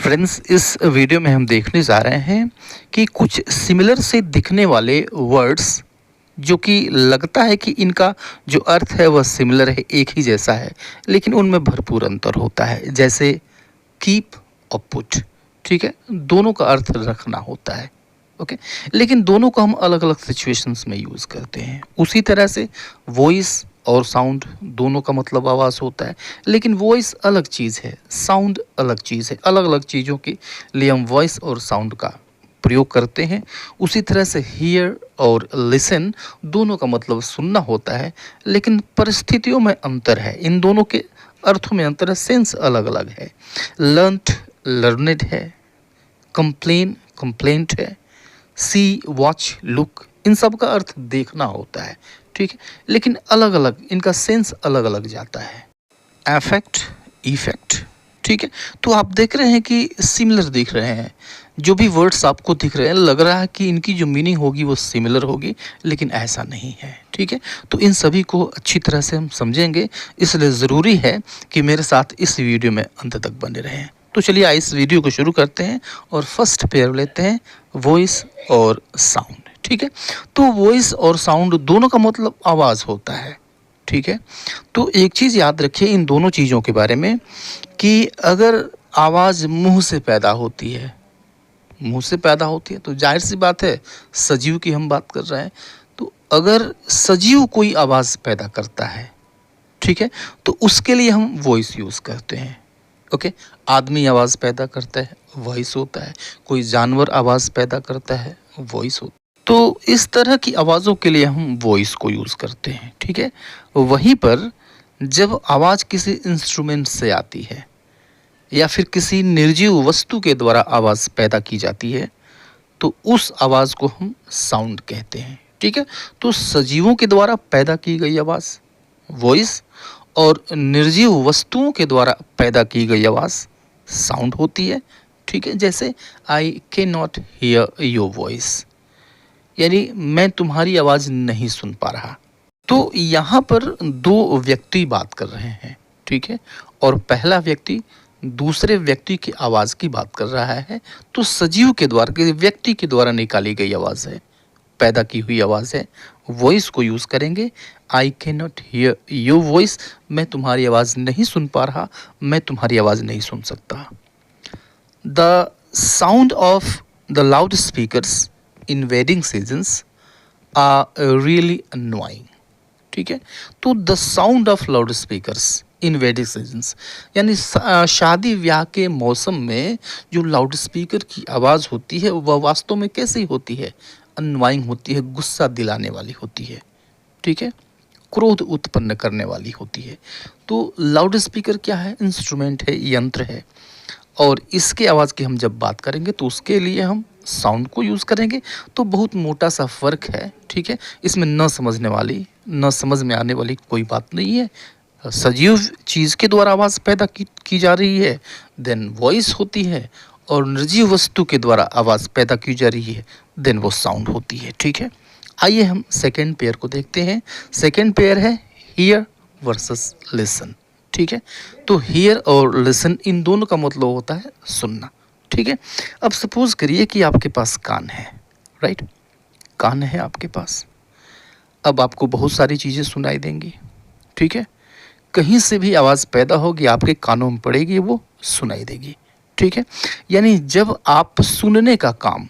Friends, इस video में हम देखने जा रहे हैं कि कुछ सिमिलर से दिखने वाले वर्ड्स जो कि लगता है कि इनका जो अर्थ है वह सिमिलर है, एक ही जैसा है, लेकिन उनमें भरपूर अंतर होता है। जैसे कीप और पुट, ठीक है, दोनों का अर्थ रखना होता है, ओके, लेकिन दोनों को हम अलग अलग सिचुएशंस में यूज़ करते हैं। उसी तरह से वॉइस और साउंड दोनों का मतलब आवाज़ होता है, लेकिन वॉइस अलग चीज़ है, साउंड अलग चीज़ है। अलग अलग चीज़ों के लिए हम वॉइस और साउंड का प्रयोग करते हैं। उसी तरह से हियर और लिसन दोनों का मतलब सुनना होता है, लेकिन परिस्थितियों में अंतर है। इन दोनों के अर्थों में अंतर है, सेंस अलग अलग है। लर्नड लर्नेड है, कंप्लेन कंप्लेंट है, सी वॉच लुक, इन सब का अर्थ देखना होता है, ठीक है, लेकिन अलग अलग इनका सेंस अलग अलग जाता है। अफेक्ट इफेक्ट, ठीक है, तो आप देख रहे हैं कि सिमिलर दिख रहे हैं। जो भी वर्ड्स आपको दिख रहे हैं लग रहा है कि इनकी जो मीनिंग होगी वो सिमिलर होगी, लेकिन ऐसा नहीं है, ठीक है। तो इन सभी को अच्छी तरह से हम समझेंगे, इसलिए ज़रूरी है कि मेरे साथ इस वीडियो में अंत तक बने रहें। तो चलिए इस वीडियो को शुरू करते हैं और फर्स्ट पेयर लेते हैं वॉइस और साउंड, ठीक है। तो वॉइस और साउंड दोनों का मतलब आवाज़ होता है, ठीक है। तो एक चीज़ याद रखिए इन दोनों चीज़ों के बारे में कि अगर आवाज़ मुंह से पैदा होती है, मुंह से पैदा होती है तो जाहिर सी बात है, सजीव की हम बात कर रहे हैं, तो अगर सजीव कोई आवाज़ पैदा करता है, ठीक है, तो उसके लिए हम वॉइस यूज़ करते हैं, ओके। आदमी आवाज़ पैदा करता है, वॉइस होता है। कोई जानवर आवाज़ पैदा करता है, वॉइस होता है। तो इस तरह की आवाज़ों के लिए हम वॉइस को यूज़ करते हैं, ठीक है। वहीं पर जब आवाज़ किसी इंस्ट्रूमेंट से आती है या फिर किसी निर्जीव वस्तु के द्वारा आवाज़ पैदा की जाती है, तो उस आवाज़ को हम साउंड कहते हैं, ठीक है। तो सजीवों के द्वारा पैदा की गई आवाज़ वॉइस और निर्जीव वस्तुओं के द्वारा पैदा की गई आवाज़ साउंड होती है, ठीक है। जैसे I can not here your voice, यानी मैं तुम्हारी आवाज़ नहीं सुन पा रहा। तो यहाँ पर दो व्यक्ति बात कर रहे हैं, ठीक है, और पहला व्यक्ति दूसरे व्यक्ति की आवाज़ की बात कर रहा है। तो सजीव के द्वारा, किसी व्यक्ति के द्वारा निकाली गई आवाज़ है, पैदा की हुई आवाज़ है। वॉइस को यूज़ करेंगे, I can not here your voice, मैं तुम्हारी आवाज़ नहीं सुन पा रहा, मैं तुम्हारी आवाज़ नहीं सुन सकता। The sound of the loud speakers in wedding seasons are really annoying, ठीक है। तो the sound of loud speakers in wedding seasons, यानी शादी ब्याह के मौसम में जो लाउड स्पीकर की आवाज़ होती है वह वास्तव में कैसी होती है? अनवाइंग होती है, गुस्सा दिलाने वाली होती है, ठीक है, क्रोध उत्पन्न करने वाली होती है। तो लाउड स्पीकर क्या है? इंस्ट्रूमेंट है, यंत्र है, और इसके आवाज़ की हम जब बात करेंगे तो उसके लिए हम साउंड को यूज़ करेंगे। तो बहुत मोटा सा फ़र्क है, ठीक है, इसमें न समझ में आने वाली कोई बात नहीं है। सजीव चीज़ के द्वारा आवाज़ पैदा की जा रही है, देन वॉइस होती है, और निर्जीव वस्तु के द्वारा आवाज़ पैदा की जा रही है, देन वो साउंड होती है, ठीक है। आइए हम सेकेंड पेयर को देखते हैं। सेकेंड पेयर है हियर वर्सेस लिसन, ठीक है। तो हियर और लिसन इन दोनों का मतलब होता है सुनना, ठीक है। अब सपोज़ करिए कि आपके पास कान है, राइट, कान है आपके पास। अब आपको बहुत सारी चीज़ें सुनाई देंगी, ठीक है, कहीं से भी आवाज़ पैदा होगी आपके कानों में पड़ेगी, वो सुनाई देगी, ठीक है। यानी जब आप सुनने का काम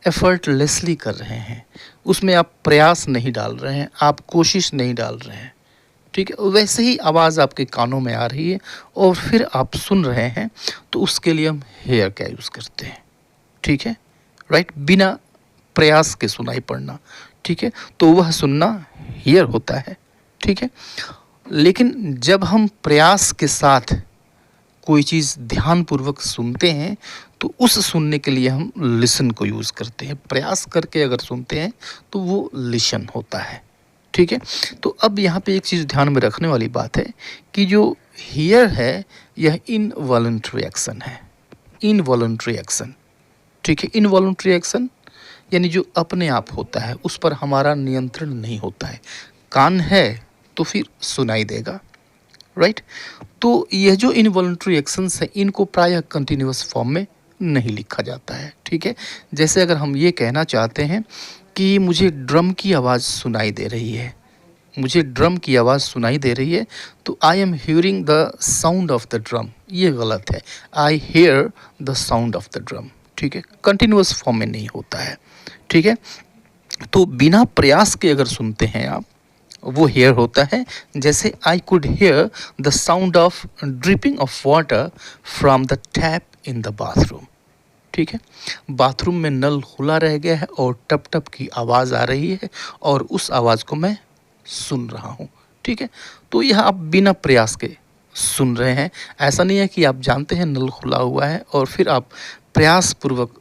एफर्टलेसली कर रहे हैं, उसमें आप प्रयास नहीं डाल रहे हैं, आप कोशिश नहीं डाल रहे हैं, ठीक है, वैसे ही आवाज़ आपके कानों में आ रही है और फिर आप सुन रहे हैं, तो उसके लिए हम हेयर का यूज़ करते हैं, ठीक है, राइट, बिना प्रयास के सुनाई पड़ना, ठीक है, तो वह सुनना हियर होता है, ठीक है। लेकिन जब हम प्रयास के साथ कोई चीज़ ध्यानपूर्वक सुनते हैं तो उस सुनने के लिए हम लिसन को यूज़ करते हैं। प्रयास करके अगर सुनते हैं तो वो लिसन होता है, ठीक है। तो अब यहाँ पे एक चीज़ ध्यान में रखने वाली बात है कि जो हियर है यह इनवॉलंटरी एक्शन है, इनवॉलंटरी एक्शन, ठीक है। इनवॉलंटरी एक्शन यानी जो अपने आप होता है, उस पर हमारा नियंत्रण नहीं होता है। कान है तो फिर सुनाई देगा, राइट। तो यह जो इनवॉलंटरी एक्शंस हैं इनको प्रायः कंटिन्यूअस फॉर्म में नहीं लिखा जाता है। ठीक है, जैसे अगर हम ये कहना चाहते हैं कि मुझे ड्रम की आवाज़ सुनाई दे रही है, मुझे ड्रम की आवाज़ सुनाई दे रही है, तो I am hearing the sound of the drum, ये गलत है। I hear the sound of the drum. ठीक है, कंटिन्यूअस फॉर्म में नहीं होता है। ठीक है, तो बिना प्रयास के अगर सुनते हैं आप, वो हेयर होता है। जैसे I could hair the sound of dripping of water from the tap in the bathroom. ठीक है, बाथरूम में नल खुला रह गया है और टप टप की आवाज़ आ रही है और उस आवाज़ को मैं सुन रहा हूँ। ठीक है, तो यह आप बिना प्रयास के सुन रहे हैं। ऐसा नहीं है कि आप जानते हैं नल खुला हुआ है और फिर आप प्रयास पूर्वक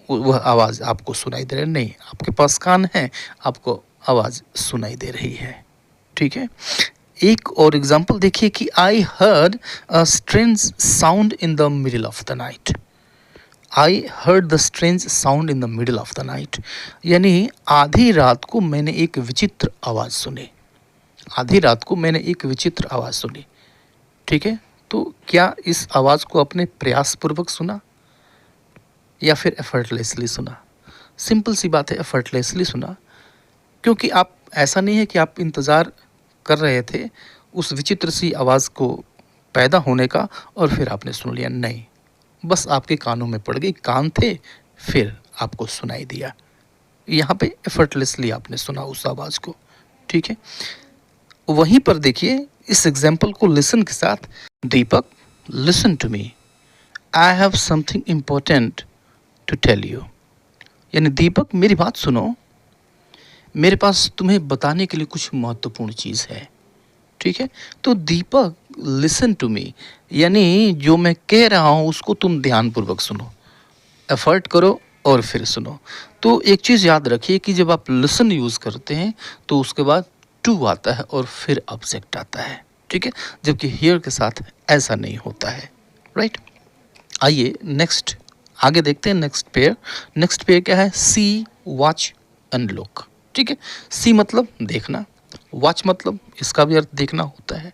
वह आवाज़ आपको सुनाई दे रही है। नहीं, आपके पास कान है, आपको आवाज़ सुनाई दे रही है। ठीक है, एक और एग्जांपल देखिए कि I heard a strange sound in the middle of the night. I heard the strange sound in the middle of the night, यानी आधी रात को मैंने एक विचित्र आवाज़ सुनी। आधी रात को मैंने एक विचित्र आवाज़ सुनी। ठीक है, तो क्या इस आवाज़ को आपने प्रयासपूर्वक सुना या फिर एफर्टलेसली सुना? सिंपल सी बात है, एफर्टलेसली सुना, क्योंकि आप ऐसा नहीं है कि आप इंतज़ार कर रहे थे उस विचित्र सी आवाज़ को पैदा होने का और फिर आपने सुन लिया। नहीं, बस आपके कानों में पड़ गई, कान थे, फिर आपको सुनाई दिया। यहाँ पे एफर्टलेसली आपने सुना उस आवाज़ को। ठीक है, वहीं पर देखिए इस एग्जाम्पल को लिसन के साथ, Deepak listen to me, I have something important to tell you. यानी दीपक मेरी बात सुनो, मेरे पास तुम्हें बताने के लिए कुछ महत्वपूर्ण चीज़ है। ठीक है, तो दीपक लिसन टू मी, यानी जो मैं कह रहा हूँ उसको तुम ध्यानपूर्वक सुनो, एफर्ट करो और फिर सुनो। तो एक चीज़ याद रखिए कि जब आप लिसन यूज़ करते हैं तो उसके बाद टू आता है और फिर ऑब्जेक्ट आता है। ठीक है, जबकि हियर के साथ ऐसा नहीं होता है। राइट, आइए नेक्स्ट आगे देखते हैं। नेक्स्ट पेयर क्या है? सी, वॉच एंड लुक। ठीक है, सी मतलब देखना, वॉच मतलब इसका भी अर्थ देखना होता है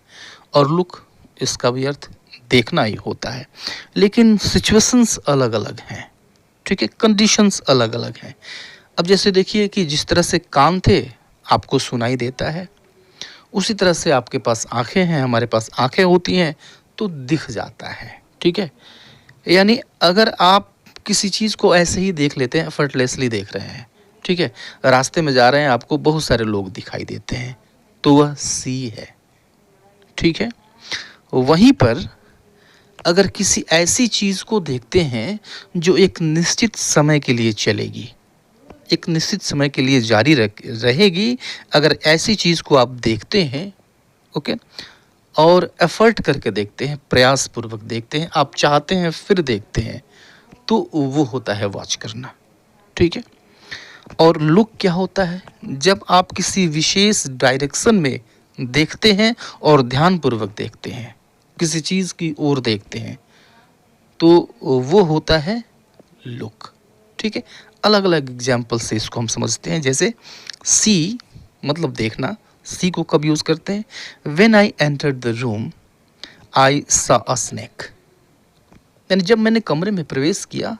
और लुक इसका भी अर्थ देखना ही होता है, लेकिन सिचुएशंस अलग अलग हैं। ठीक है, कंडीशंस अलग अलग हैं। अब जैसे देखिए कि जिस तरह से कान थे आपको सुनाई देता है, उसी तरह से आपके पास आंखें हैं, हमारे पास आंखें होती हैं तो दिख जाता है। ठीक है, यानी अगर आप किसी चीज़ को ऐसे ही देख लेते हैं, एफर्टलेसली देख रहे हैं, ठीक है, रास्ते में जा रहे हैं, आपको बहुत सारे लोग दिखाई देते हैं, तो वह सी है। ठीक है, वहीं पर अगर किसी ऐसी चीज़ को देखते हैं जो एक निश्चित समय के लिए चलेगी, एक निश्चित समय के लिए जारी रहेगी, अगर ऐसी चीज़ को आप देखते हैं, ओके, और एफर्ट करके देखते हैं, प्रयासपूर्वक देखते हैं, आप चाहते हैं फिर देखते हैं, तो वो होता है वॉच करना। ठीक है, और लुक क्या होता है? जब आप किसी विशेष डायरेक्शन में देखते हैं और ध्यानपूर्वक देखते हैं, किसी चीज़ की ओर देखते हैं, तो वो होता है लुक। ठीक है, अलग अलग एग्जाम्पल से इसको हम समझते हैं। जैसे सी मतलब देखना, सी को कब यूज़ करते हैं? When I entered the room I saw a snake, यानी जब मैंने कमरे में प्रवेश किया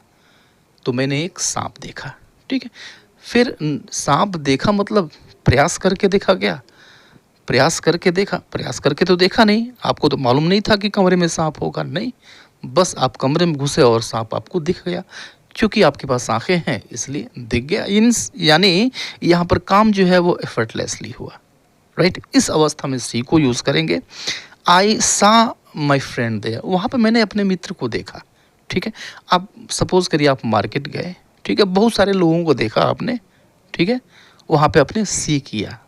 तो मैंने एक सांप देखा। ठीक है, फिर सांप देखा मतलब प्रयास करके देखा क्या? प्रयास करके देखा, प्रयास करके तो देखा नहीं, आपको तो मालूम नहीं था कि कमरे में सांप होगा, नहीं, बस आप कमरे में घुसे और सांप आपको दिख गया, क्योंकि आपके पास आंखें हैं इसलिए दिख गया। यानी यहाँ पर काम जो है वो एफर्टलेसली हुआ। राइट, इस अवस्था में सी को यूज़ करेंगे। आई सा माई फ्रेंड देयर, वहाँ पे मैंने अपने मित्र को देखा। ठीक है, आप सपोज करिए आप मार्केट गए, ठीक है, बहुत सारे लोगों को देखा आपने, ठीक है, वहाँ पे आपने सी किया,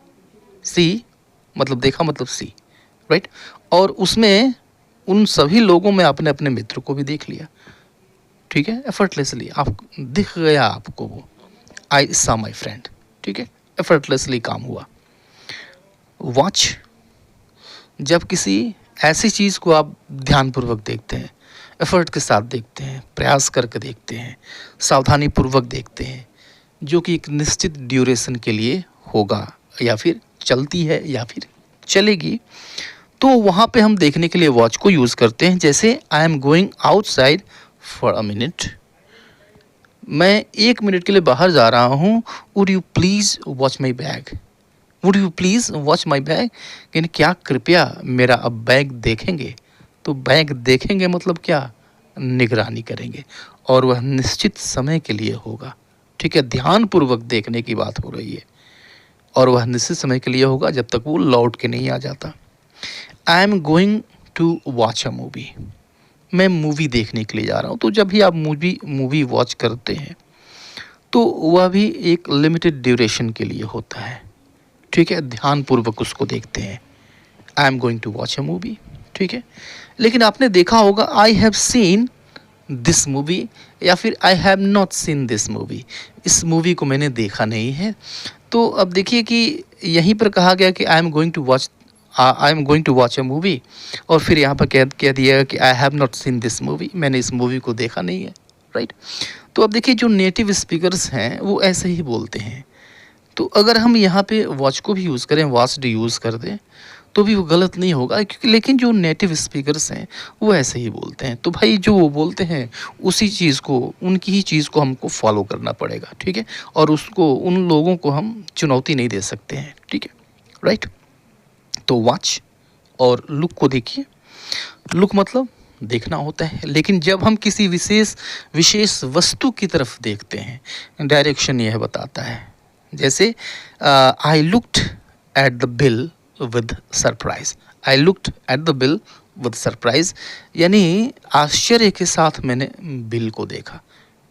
सी मतलब देखा मतलब सी, राइट, और उसमें उन सभी लोगों में आपने अपने मित्र को भी देख लिया। ठीक है, एफर्टलेसली आप दिख गया आपको वो, आई सा माई फ्रेंड। ठीक है, एफर्टलेसली काम हुआ। वॉच, जब किसी ऐसी चीज़ को आप ध्यानपूर्वक देखते हैं, एफर्ट के साथ देखते हैं, प्रयास करके देखते हैं, सावधानी पूर्वक देखते हैं, जो कि एक निश्चित ड्यूरेशन के लिए होगा या फिर चलती है या फिर चलेगी, तो वहाँ पे हम देखने के लिए वॉच को यूज़ करते हैं। जैसे आई am going outside for a minute, मैं 1 मिनट के लिए बाहर जा रहा हूँ, would you please watch my bag, would you please watch my bag, यानी क्या कृपया मेरा अब बैग देखेंगे। तो बैग देखेंगे मतलब क्या, निगरानी करेंगे, और वह निश्चित समय के लिए होगा। ठीक है, ध्यानपूर्वक देखने की बात हो रही है, और वह निश्चित समय के लिए होगा जब तक वो लौट के नहीं आ जाता। I am going to watch a movie, मैं मूवी देखने के लिए जा रहा हूँ। तो जब भी आप मूवी मूवी वॉच करते हैं तो वह भी एक लिमिटेड ड्यूरेशन के लिए होता है। ठीक है, ध्यानपूर्वक उसको देखते हैं। I am going to watch a movie, ठीक है। लेकिन आपने देखा होगा I have seen this movie, या फिर I have not seen this movie, इस मूवी को मैंने देखा नहीं है। तो अब देखिए कि यहीं पर कहा गया कि I am going to watch a movie, और फिर यहाँ पर कह दिया कि I have not seen this movie, मैंने इस मूवी को देखा नहीं है, राइट। तो अब देखिए जो नेटिव स्पीकर्स हैं वो ऐसे ही बोलते हैं। तो अगर हम यहाँ पे वॉच को भी यूज़ करें, वॉच्ड यूज़ कर दें, तो भी वो गलत नहीं होगा, क्योंकि लेकिन जो नेटिव स्पीकर्स हैं वो ऐसे ही बोलते हैं। तो भाई जो वो बोलते हैं उसी चीज़ को, उनकी ही चीज़ को हमको फॉलो करना पड़ेगा, ठीक है। और उसको, उन लोगों को हम चुनौती नहीं दे सकते हैं, ठीक है, राइट। तो वॉच और लुक को देखिए। लुक मतलब देखना होता है, लेकिन जब हम किसी विशेष विशेष वस्तु की तरफ देखते हैं, डायरेक्शन यह बताता है। जैसे I looked at the bill with surprise, I looked at the bill with surprise, यानी आश्चर्य के साथ मैंने बिल को देखा।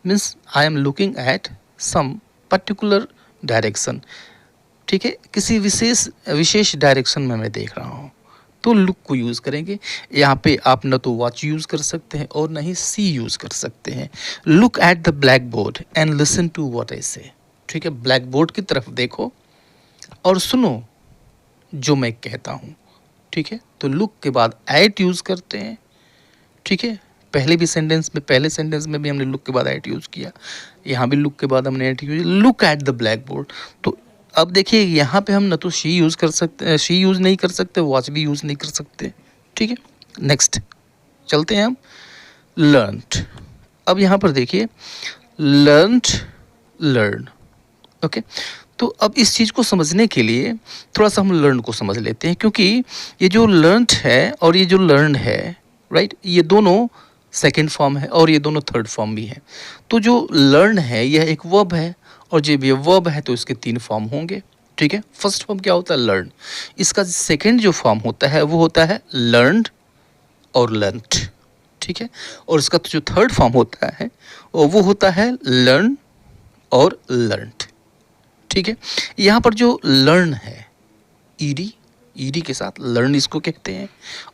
Means I am looking at some particular direction, ठीक है, किसी विशेष विशेष डायरेक्शन में मैं देख रहा हूँ। तो लुक को यूज़ करेंगे। यहाँ पे आप न तो वॉच यूज़ कर सकते हैं और न ही सी यूज़ कर सकते हैं। Look at the black board and listen to what I say, ठीक है, ब्लैक बोर्ड की तरफ देखो और सुनो जो मैं कहता हूँ, ठीक है। तो लुक के बाद एट यूज़ करते हैं, ठीक है। पहले सेंटेंस में भी हमने लुक के बाद एट यूज़ किया, यहाँ भी लुक के बाद हमने at use, look at the black board. तो अब देखिए यहाँ पे हम न तो शी यूज़ कर सकते, शी यूज़ नहीं कर सकते, वॉच भी यूज़ नहीं कर सकते, ठीक है। नेक्स्ट चलते हैं हम, लर्नड। अब यहाँ पर देखिए लर्नड, लर्न, ओके। तो अब इस चीज़ को समझने के लिए थोड़ा सा हम लर्न को समझ लेते हैं, क्योंकि ये जो लर्नड है और ये जो लर्न है, राइट, ये दोनों सेकेंड फॉर्म है और ये दोनों थर्ड फॉर्म भी है। तो जो लर्न है यह एक वर्ब है, और जब ये वर्ब है तो इसके 3 फॉर्म होंगे, ठीक है। फर्स्ट फॉर्म क्या होता है, लर्न। इसका सेकेंड जो फॉर्म होता है वो होता है लर्नड और लर्नड, ठीक है। और इसका जो थर्ड फॉर्म होता है वो होता है लर्न और लर्नड, ठीक है। यहाँ पर जो लर्न है ईडी के साथ लर्न इसको कहते हैं,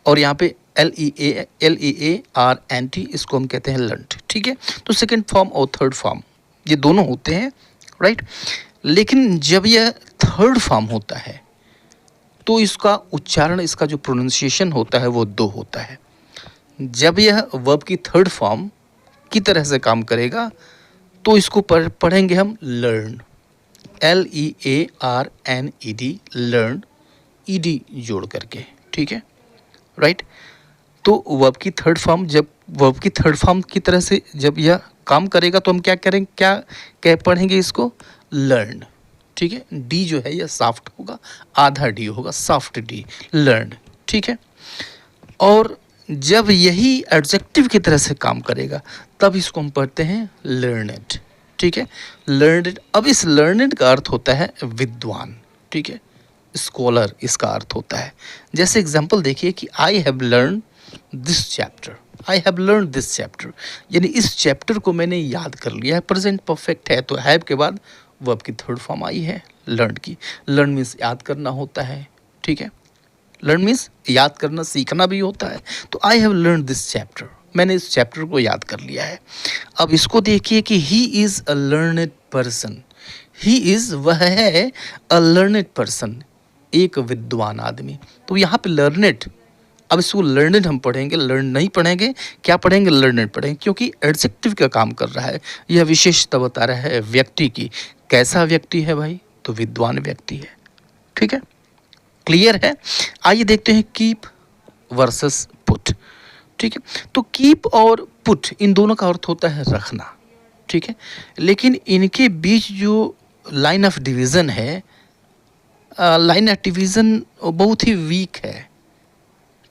और यहाँ पे LEARNT इसको हम कहते हैं लर्नड, ठीक है। तो सेकेंड फॉर्म और थर्ड फॉर्म ये दोनों होते हैं, राइट। लेकिन जब यह थर्ड फॉर्म होता है तो इसका उच्चारण, इसका जो प्रोनाउंसिएशन होता है वो 2 होता है। जब यह वर्ब की थर्ड फॉर्म की तरह से काम करेगा तो इसको पढ़ेंगे हम लर्न, LEARNED, लर्न, ईडी जोड़ करके, ठीक है, राइट। तो वर्ब की थर्ड फॉर्म, जब वर्ब की थर्ड फॉर्म की तरह से जब यह काम करेगा तो हम क्या करेंगे, क्या पढ़ेंगे इसको, लर्न, ठीक है। डी जो है यह सॉफ्ट होगा, आधा डी होगा, सॉफ्ट डी, लर्न, ठीक है। और जब यही एडजेक्टिव की तरह से काम करेगा तब इसको हम पढ़ते हैं लर्नेड, ठीक है, लर्नेड। अब इस लर्नेड का अर्थ होता है विद्वान, ठीक है, स्कॉलर इसका अर्थ होता है। जैसे एग्जांपल देखिए कि I have learn this chapter, I have learn this chapter, यानी इस चैप्टर को मैंने याद कर लिया है। प्रेजेंट परफेक्ट है तो हैव के बाद वर्ब की थर्ड फॉर्म आई है लर्न की। लर्न मीन्स याद करना होता है, ठीक है, लर्न मीन्स याद करना, सीखना भी होता है। तो I have learn this chapter, मैंने इस चैप्टर को याद कर लिया है। अब इसको देखिए कि he is a learned person, he is, वह है, अ लर्नेड पर्सन, एक विद्वान आदमी। तो यहाँ पे लर्नेड, अब इसको लर्नेड हम पढ़ेंगे, लर्न नहीं पढ़ेंगे, क्या पढ़ेंगे, लर्नेड पढ़ेंगे, क्योंकि एडजेक्टिव का काम कर रहा है। यह विशेषता बता रहा है व्यक्ति की। कैसा व्यक्ति है भाई, तो विद्वान व्यक्ति है, ठीक है, क्लियर है। आइए देखते हैं कीप वर्सेस पुट, ठीक है। तो कीप और पुट इन दोनों का अर्थ होता है रखना, ठीक है? लेकिन इनके बीच जो लाइन ऑफ डिवीज़न है, लाइन ऑफ डिवीज़न बहुत ही वीक है,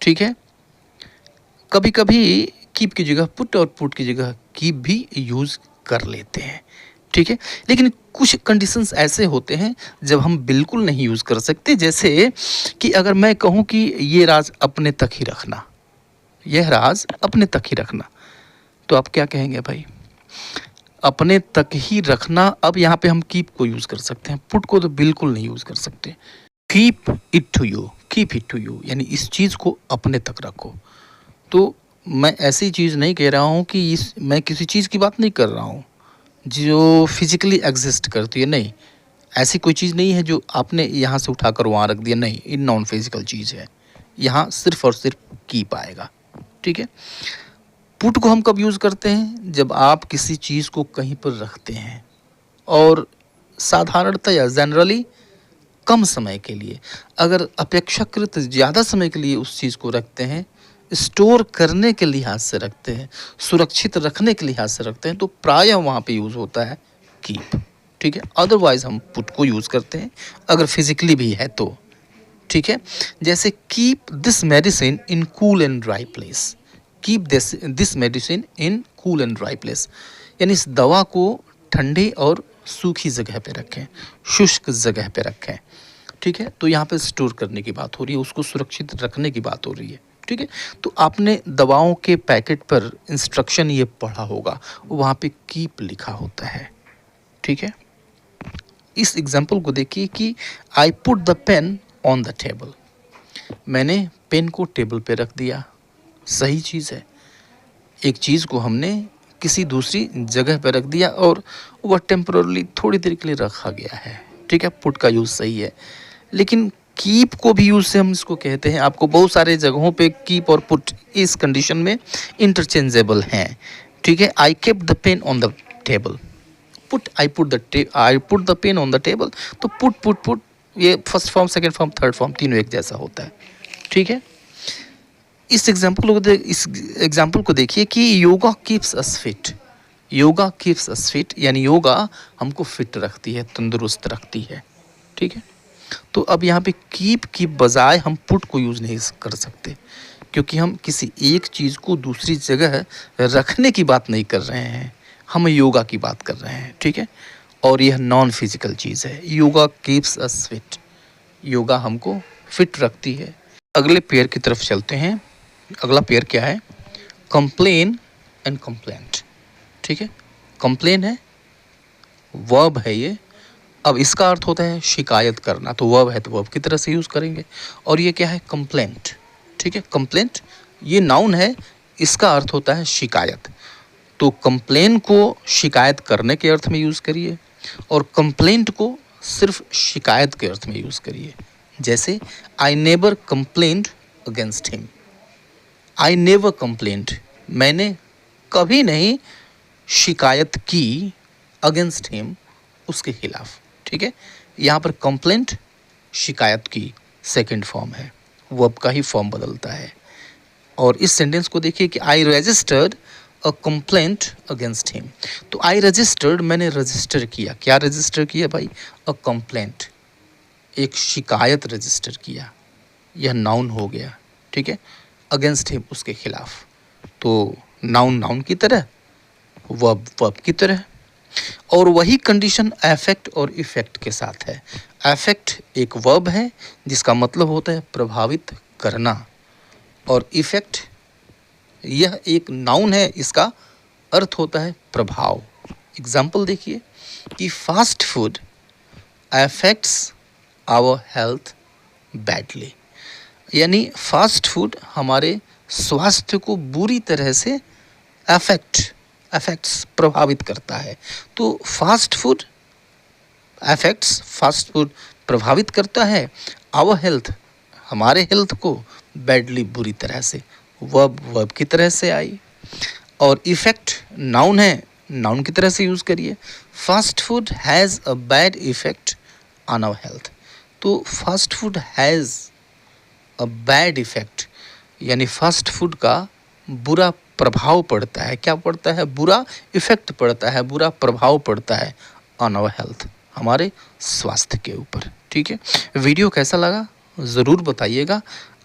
ठीक है? कभी-कभी कीप की जगह पुट और पुट की जगह कीप भी यूज़ कर लेते हैं, ठीक है? लेकिन कुछ कंडीशंस ऐसे होते हैं जब हम बिल्कुल नहीं यूज़ कर सकते, जैसे कि अगर मैं कहूँ कि ये राज़ अपने तक ही रखना, यह राज़ अपने तक ही रखना, तो आप क्या कहेंगे भाई? अपने तक ही रखना, अब यहाँ पे हम कीप को यूज़ कर सकते हैं, पुट को तो बिल्कुल नहीं यूज़ कर सकते। Keep it to you, keep it to you यानी इस चीज़ को अपने तक रखो। तो मैं ऐसी चीज़ नहीं कह रहा हूँ कि मैं किसी चीज़ की बात नहीं कर रहा हूँ जो फिजिकली एग्जिस्ट करती है, नहीं, ऐसी कोई चीज़ नहीं है जो आपने यहाँ से उठाकर वहाँ रख दिया, नहीं, ये नॉन फिजिकल चीज़ है, यहाँ सिर्फ और सिर्फ कीप आएगा, ठीक है? पुट को हम कब यूज़ करते हैं? जब आप किसी चीज़ को कहीं पर रखते हैं और साधारणतः जनरली कम समय के लिए, अगर अपेक्षाकृत ज़्यादा समय के लिए उस चीज़ को रखते हैं, स्टोर करने के लिहाज से रखते हैं, सुरक्षित रखने के लिहाज से रखते हैं, तो प्रायः वहाँ पे यूज़ होता है कीप, ठीक है? अदरवाइज़ हम पुट को यूज़ करते हैं अगर फिजिकली भी है तो, ठीक है? जैसे keep this medicine in cool and dry place, keep this medicine in cool and dry place यानी इस दवा को ठंडी और सूखी जगह पे रखें, शुष्क जगह पे रखें, ठीक है? तो यहाँ पे स्टोर करने की बात हो रही है, उसको सुरक्षित रखने की बात हो रही है, ठीक है? तो आपने दवाओं के पैकेट पर इंस्ट्रक्शन ये पढ़ा होगा, वहाँ पे कीप लिखा होता है, ठीक है? इस एग्जाम्पल को देखिए कि I put the pain on the table, मैंने पेन को टेबल पे रख दिया, सही चीज़ है। एक चीज़ को हमने किसी दूसरी जगह पे रख दिया और वह टेम्पररी थोड़ी देर के लिए रखा गया है, ठीक है? पुट का यूज़ सही है, लेकिन कीप को भी यूज़ से हम इसको कहते हैं। आपको बहुत सारे जगहों पे कीप और पुट इस कंडीशन में इंटरचेंजेबल हैं, ठीक है? I kept the pain on the table, put I put the pain on the table, तो पुट ये first form, second form, third form तीनों एक जैसा होता है, ठीक है? इस एग्जाम्पल को देखिए कि yoga keeps us fit, yoga keeps us fit यानी योगा हमको फिट रखती है, तंदुरुस्त रखती है, ठीक है? तो अब यहाँ पे कीप की बजाय हम पुट को यूज़ नहीं कर सकते, क्योंकि हम किसी एक चीज़ को दूसरी जगह रखने की बात नहीं कर रहे हैं, हम योगा की बात कर रहे हैं, ठीक है? और यह नॉन फिजिकल चीज़ है, yoga keeps us fit, yoga हमको फिट रखती है। अगले पेयर की तरफ चलते हैं। अगला पेयर क्या है? कंप्लेन एंड कंप्लेंट, ठीक है? कंप्लेन है, वर्ब है ये, अब इसका अर्थ होता है शिकायत करना, तो वर्ब है तो वर्ब की तरह से यूज़ करेंगे। और ये क्या है? कंप्लेंट, ठीक है? कंप्लेंट ये नाउन है, इसका अर्थ होता है शिकायत, तो कंप्लेन को शिकायत करने के अर्थ में यूज़ करिए और कंप्लेंट को सिर्फ शिकायत के अर्थ में यूज़ करिए। जैसे I never complained against him, I never complained, मैंने कभी नहीं शिकायत की अगेंस्ट हिम, उसके खिलाफ, ठीक है? यहाँ पर कंप्लेंट शिकायत की सेकंड फॉर्म है, वर्ब का ही फॉर्म बदलता है। और इस सेंटेंस को देखिए कि आई registered a complaint against him, तो आई रजिस्टर्ड मैंने रजिस्टर किया, क्या रजिस्टर किया भाई? अ कंप्लेंट, एक शिकायत रजिस्टर किया, यह नाउन हो गया, ठीक है? अगेंस्ट हिम उसके खिलाफ, तो नाउन नाउन की तरह, वर्ब वर्ब की तरह। और वही कंडीशन अफेक्ट और इफ़ेक्ट के साथ है। अफेक्ट एक वर्ब है जिसका मतलब होता है प्रभावित करना, और इफ़ेक्ट यह एक नाउन है, इसका अर्थ होता है प्रभाव। एग्जाम्पल देखिए कि fast food affects our health badly, यानी फास्ट फूड हमारे स्वास्थ्य को बुरी तरह से अफेक्ट्स प्रभावित करता है। तो fast food affects, fast food प्रभावित करता है, आवर हेल्थ हमारे हेल्थ को बैडली बुरी तरह से, वर्ब की तरह से आई। और इफ़ेक्ट नाउन है, नाउन की तरह से यूज़ करिए। Fast food has a bad effect on our health, तो fast food has a bad effect यानी फास्ट फूड का बुरा प्रभाव पड़ता है, क्या पड़ता है, बुरा इफ़ेक्ट पड़ता है, बुरा प्रभाव पड़ता है ऑन आवर हेल्थ, हमारे स्वास्थ्य के ऊपर। ठीक है, वीडियो कैसा लगा ज़रूर बताइएगा।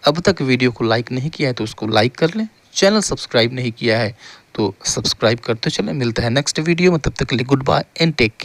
अब तक वीडियो को लाइक नहीं किया है तो उसको लाइक कर लें, चैनल सब्सक्राइब नहीं किया है तो सब्सक्राइब करते चलें। मिलता है नेक्स्ट वीडियो में, तब तक के लिए goodbye and take care.